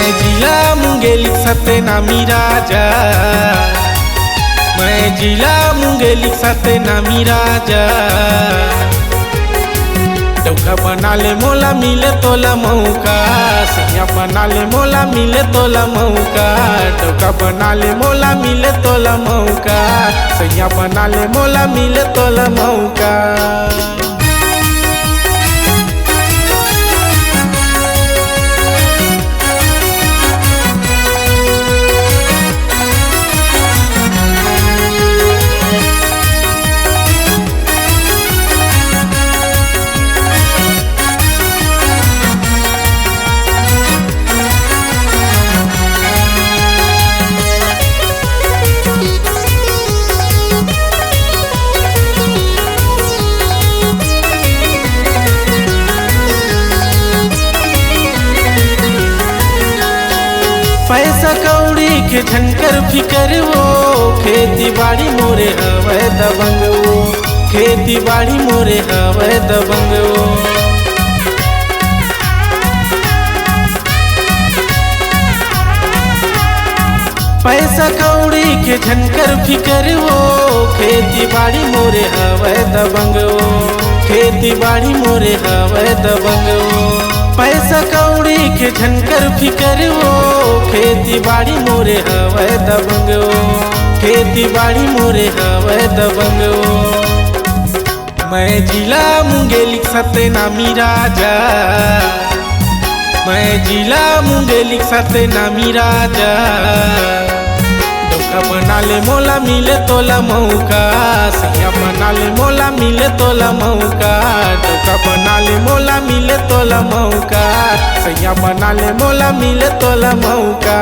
मैं जिला मुंगेली सत्यनामी राजा, मैं जिला मुंगेली सत्यनामी राजा। डौका बना ले मोला मिले तोला मौका, सैया बना ले मोला मिले तोला मौका। डौका बना ले मोला मिले तोला मौका, सैया बना ले मोला मिले तोला मौका। पैसा कौड़ी के झनकर फिकर वो, खेती बाड़ी मोरे हवै दबंग वो, खेती बाड़ी मोरे हवै दबंग वो। पैसा कौड़ी के झनकर फिकर वो, खेती बाड़ी मोरे हवै दबंग वो, खेती बाड़ी मोरे हवै दबंग वो। पैसा कौड़ी के झनकर फिकर वो, खेती बाड़ी मोरे हवै दबंग वो, खेती बाड़ी मोरे हवै दबंग वो। मैं जिला मुंगेली सत्यनामी राजा, मैं जिला मुंगेली सत्यनामी राजा। डौका बना ले मोला मिले तोला मौका, सैया बना ले मोला मिले तोला मौका। डौका बना ले मोला मिले तोला मौका, सैया बना ले मोला मिले तोला मौका।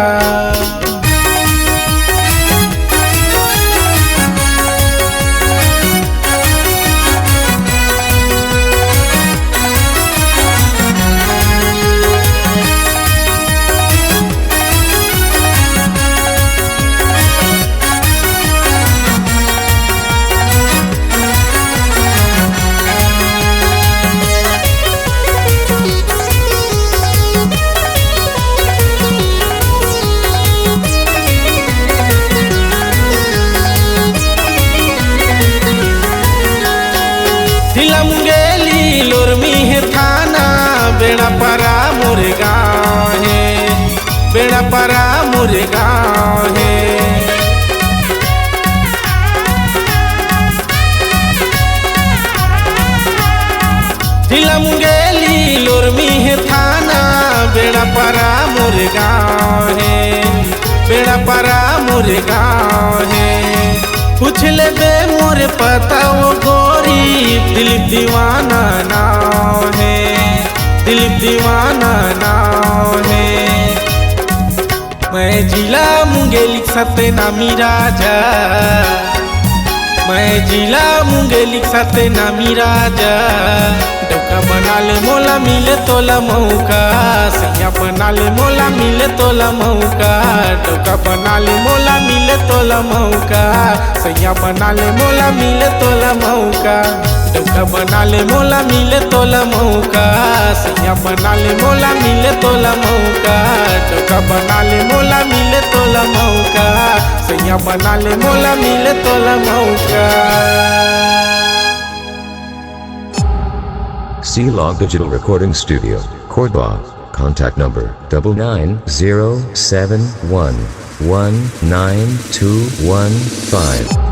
जिला मुंगेली लोरमी है थाना, बेड़ा परा मोरे गाँव है, बेड़ा परा मोरे गाँव है। जिला मुंगेली लोरमी है थाना, बेड़ा परा मोरे गाँव है, बेड़ा परा मोरे गाँव है। पूछ ले बे मोरे पता वो गोरी, दिलीप दीवाना नाव है, दिलीप दीवाना नाव है। मैं जिला मुंगेली सत्यनामी राजा, मैं जिला मुंगेली सत्यनामी राजा। डौका बना ले मोला मिले तोला मौका, सैया बना ले मोला मिले तोला मौका। डौका बना ले मोला मिले तोला मौका, सैया बना ले मोला मिले तोला मौका। डौका बना ले मोला मिले तोला मौका, सैया बना ले मोला मिले तोला मौका। डौका बना ले मोला मिले तोला मौका, सैया बना ले मोला मिले तोला मौका। C-Log Digital Recording Studio, Cordoba. Contact number 9907119215.